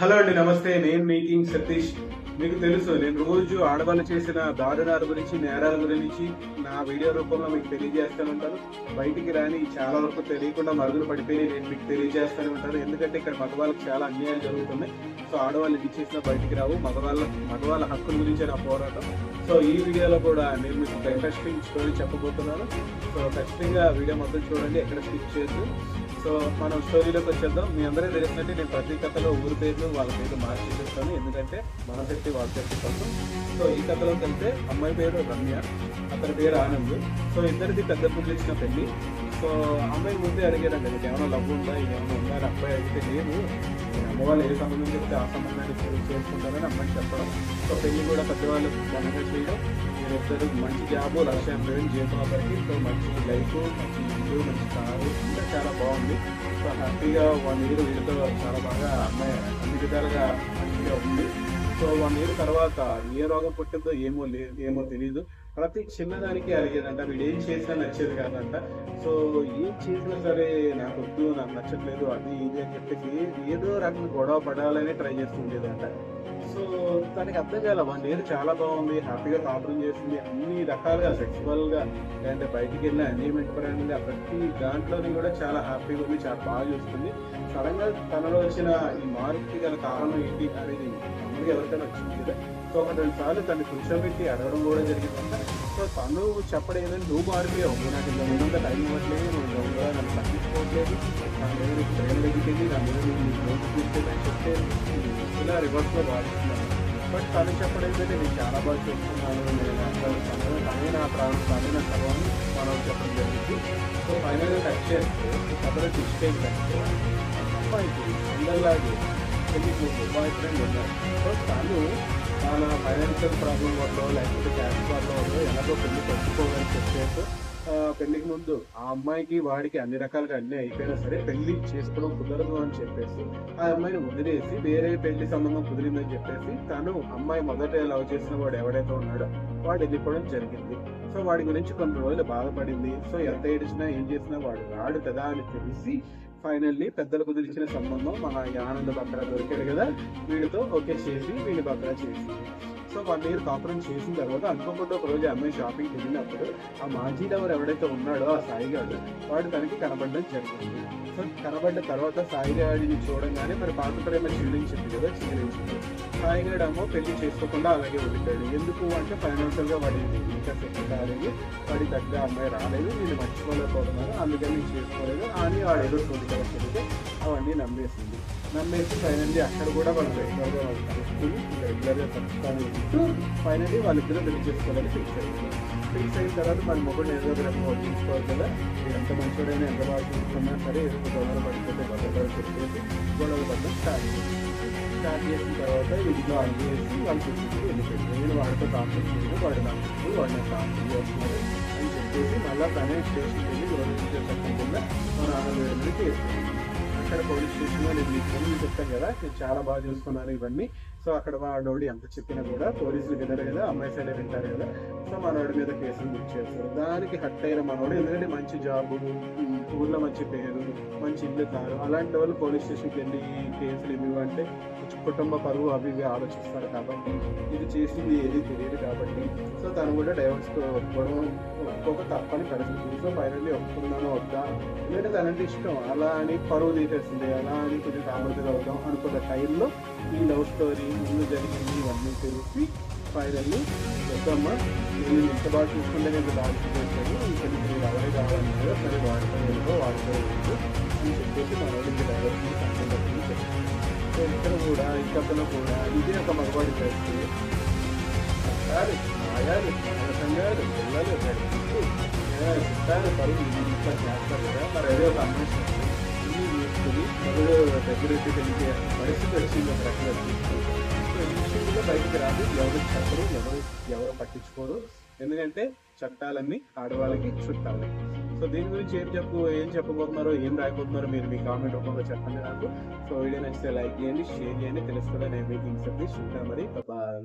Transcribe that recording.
Hello అండి, నమస్తే. నేను మీ కింగ్ సతీష్. మీకు తెలుసు, నేను రోజు ఆడవాళ్ళు చేసిన దారుణాల గురించి, నేరాల గురించి నా వీడియో రూపంలో మీకు తెలియజేస్తూనే ఉంటాను. బయటికి రాని చాలా వరకు తెలియకుండా మరుగులు పడిపోయి నేను మీకు తెలియజేస్తూనే ఉంటాను. ఎందుకంటే ఇక్కడ మగవాళ్ళకి చాలా అన్యాయాలు జరుగుతున్నాయి. సో ఆడవాళ్ళు ఇది చేసినా బయటికి రావు. మగవాళ్ళ హక్కుల గురించే నా పోరాటం. సో ఈ వీడియోలో కూడా నేను మీకు ఇంట్రెస్టింగ్ స్టోరీ చెప్పబోతున్నాను. సో ఖచ్చితంగా వీడియో మొత్తం చూడండి, ఎక్కడ స్కిప్ చేయొద్దు. సో మనం స్టోరీలోకి వచ్చేద్దాం. మీ అందరికీ తెలిసినట్టే నేను ప్రతి కథలో ఊరి పేర్లు వాళ్ళ పేర్లు మార్చి చెప్తాను, ఎందుకంటే మన శక్తి వాళ్ళ శక్తి కోసం. సో ఈ కథలోకి వెళ్తే అమ్మాయి పేరు రమ్య, అతని పేరు ఆనంద్. సో ఇద్దరిది పెద్ద పుల్లు ఇచ్చిన పెళ్లి. సో అమ్మాయి ముందే అడిగారండి, నీకు ఏమైనా లవ్ ఉందా, ఏమైనా ఉందా అని. అబ్బాయి అడిగితే లేదు, అమ్మ వాళ్ళు ఏ సంబంధం చెప్తే ఆ సంబంధాన్ని చేసుకుంటారని అమ్మాయి చెప్పడం. సో పెళ్లి కూడా పెద్దవాళ్ళు ఘనంగా చేయడం. మీరిద్దరు మంచి జాబు, 1,80,000 జీతం ఒకరికి. సో మంచి లైఫ్, మంచి ఇల్లు, మంచి కారు, ఇంకా చాలా బాగుంది. సో హ్యాపీగా 1 year వీడితో చాలా బాగా అమ్మాయి అన్ని విధాలుగా మంచిగా ఉంది. సో 1 year తర్వాత ఏ రోగం పుట్టిందో ఏమో తెలియదు. ప్రతి చిన్నదానికి అడిగేదంట, వీడు ఏం చేసినా నచ్చేది కాదంట. సో ఏం చేసినా సరే నాకు వద్దు, నాకు నచ్చట్లేదు, అది ఇది అని చెప్పేసి ఏదో రకంగా గొడవ పడాలని ట్రై చేస్తుండేదంట. సో తనకి అర్థం కాల. 1 year చాలా బాగుంది, హ్యాపీగా కాపురం చేస్తుంది, అన్ని రకాలుగా సెక్సువల్గా లేదంటే బయటికి వెళ్ళిన ఎంజాయ్మెంట్ పరంగా ప్రతి దాంట్లోని కూడా చాలా హ్యాపీగా ఉంది, చాలా బాగా చూస్తుంది. సడన్ గా తనలో వచ్చిన ఈ మార్పుకి గల కారణం ఏంటి అనేది మామూలుగా ఎవరికైనా వచ్చింది కదా. సో 1-2 సార్లు తను కూర్చోబెట్టి అడగడం కూడా జరిగిందంట. సో తను చెప్పడం ఏంటంటే, నువ్వు మారిపోయావు, నువ్వు నాకు ఇంత ముందు టైం ఇవ్వట్లేదు, నువ్వు నన్ను పట్టించుకోవట్లేదు, నా మీద నీకు ప్రేమ తగ్గిపోయింది, నా మీద నీకు నోటు తీసుకెళ్ళని చెప్తే ఇలా రివర్స్లో వాడుతున్నాను. బట్ తను చెప్పడం ఏంటంటే, నేను చాలా బాగా చూస్తున్నాను, నేను అందరూ తనే నా ప్రాణం, తనే నా సర్వాన్ని మనం చెప్పడం జరిగింది. సో ఫైనల్గా కట్ చేస్తే అతను ట్విస్ట్ ఏంటంటే, అమ్మాయికి అందరిలాగే పెళ్లికి బాయ్ ఫ్రెండ్ ఉన్నారు. సో తను తన ఫైనాన్షియల్ ప్రాబ్లం వల్ల లేకపోతే క్యాష్ ప్రాబ్లం వల్ల ఎలాగో పెళ్లి పెట్టుకోవాలని చెప్పేసి పెళ్లికి ముందు ఆ అమ్మాయికి వాడికి అన్ని రకాలుగా అన్నీ అయిపోయినా సరే పెళ్లి చేసుకోవడం కుదరదు అని చెప్పేసి ఆ అమ్మాయిని వదిలేసి వేరే పెళ్లి సంబంధం కుదిరిందని చెప్పేసి తను అమ్మాయి మొదట లవ్ చేసిన వాడు ఎవడైతే ఉన్నాడో వాడు వెళ్ళిపోవడం జరిగింది. సో వాడి గురించి కొన్ని రోజులు బాధపడింది. సో ఎంత ఏడిచినా ఏం చేసినా వాడు రాడు కదా అని తెలిసి ఫైనల్లీ పెద్దలు కుదిరించిన సంబంధం మన ఆనంద బక్రా దొరికాడు కదా, వీడితో ఓకే చేసి వీడిని బక్రా చేసింది. సో 1 year కాపురం చేసిన తర్వాత అనుకోకుండా ఒక రోజు అమ్మాయి షాపింగ్కి వెళ్ళినప్పుడు ఆ మాజీ లవర్ ఎవడైతే ఉన్నాడో ఆ సాయిగాడు వాడు తనకి కనబడడం జరిగింది. సో కనబడ్డ తర్వాత సాయిగాడిని చూడంగానే మరి పాత ప్రేమ చిల్లించింది కదా, చిల్లించింది. సాయిగాడు ఏమో పెళ్లి చేసుకోకుండా అలాగే ఉండిపోయాడు. ఎందుకు అంటే ఫైనాన్షియల్గా వాడి ఇంకా సెట్ కాలేదు, వాడి దగ్గర అమ్మాయి రాలేదు, నేను మర్చిపోలేకపోతున్నాను, అందుకని నేను చేసుకోలేదు అని వాడు ఏదో చూడగా చెప్తే అవన్నీ నమ్మేసి ఫైనల్లీ అక్కడ కూడా వాళ్ళు రెగ్యులర్గా వాళ్ళు కలుసుకుని రెగ్యులర్గా కలుస్తాను ఫైనల్లీ వాళ్ళిద్దరూ పెళ్లి చేసుకోవాలని ఫిక్స్ అయిన తర్వాత మన మొగుడు ఏదో ఒక రకంగా తీసుకోవాలి కదా. ఎంత మంచివాడైనా ఎంత బాగా చూసుకున్నా సరే ఏదో గొడవలు పడిపోతే గొడవలు చెప్పేసి గొడవలు పడడం స్టార్ట్ చేసిన తర్వాత ఇంట్లో చేసి వాళ్ళు చూసుకుంటూ వెళ్ళిపోయింది. నేను వాడితో కాంప్లైంట్ చేయను, వాడు నాకు వాడిని కాంప్లైంట్ చేస్తున్నారు అని చెప్పేసి మళ్ళీ తనే స్టేషన్కి వెళ్ళి గవర్నమెంట్ చెప్పకుండా మన ఆనందం చేస్తున్నాను. అక్కడ పోలీస్ స్టేషన్లో నేను మీకు చెప్తాను కదా, నేను చాలా బాగా చూసుకున్నాను ఇవన్నీ. సో అక్కడ వాడోడు ఎంత చెప్పినా కూడా పోలీసులు వినరు కదా, అమ్మాయి సైడే వింటారు కదా. సో మనోడి మీద కేసులు బుక్ చేస్తారు. దానికి హట్ అయిన మనోడు, ఎందుకంటే మంచి జాబు, ఊర్లో మంచి పేరు, మంచి ఇల్లు కారు, అలాంటి వాళ్ళు పోలీస్ స్టేషన్కి వెళ్ళి కేసులు ఇవ్వంటే కుటుంబ పరువు అవి ఇవి ఆలోచిస్తారు కాబట్టి ఇది చేసింది ఏది తెలియదు కాబట్టి సో తను కూడా డైవర్స్ ఒప్పుకోక తప్పని పరిస్థితి. సో ఫైనల్లీ ఒప్పుకున్నాను వద్దా, ఎందుకంటే తనంటే ఇష్టం, అలా అని పరువు తీసేస్తుంది, అలా అని కొంచెం కామర్తలు అవుతాం అనుకున్న టైంలో ఈ లవ్ స్టోరీ ముందు జరిగింది ఇవన్నీ తెలిసి ఫైనల్లీ వద్దమ్మా, నేను ఎంత బాగా చూసుకుంటే నేను బాగా చేస్తాను, ఇంకా మీరు ఎవరే కావాలని కదా, సరే వాడుకోలేదు అని చెప్పేసి మన వాళ్ళకి డైవర్స్ చెప్పాను. సో ఇక్కడ కూడా ఈ కథలో కూడా ఇదే ఒక మగవాడి పరిస్థితి. చట్టాలు, మాయాలు, సంఘాలు, పిల్లలు, చుట్టాలు పరువు ఇంట్లో చేస్తారు కదా. మరి అదే ఒక అన్వేషణ ఇన్ని తీసుకుని మొదలు దగ్గరికి తెలిసే పరిస్థితి వచ్చింది ఒక రకంగా. సో ఈ విషయంలో బయటికి రాదు, ఎవరు చెప్పరు, ఎవరు పట్టించుకోరు, ఎందుకంటే చట్టాలన్నీ ఆడవాళ్ళకి చుట్టాలి. సో దీని గురించి ఏం చెప్పబోతున్నారో, ఏం రాయబోతున్నారో మీరు మీ కామెంట్ రూపంలో చెప్పండి నాకు. సో వీడియో నచ్చితే లైక్ చేయండి, షేర్ చేయండి. తెలుసుకోవడం నేను మీ కింగ్ సతీష్. మరి బాయ్.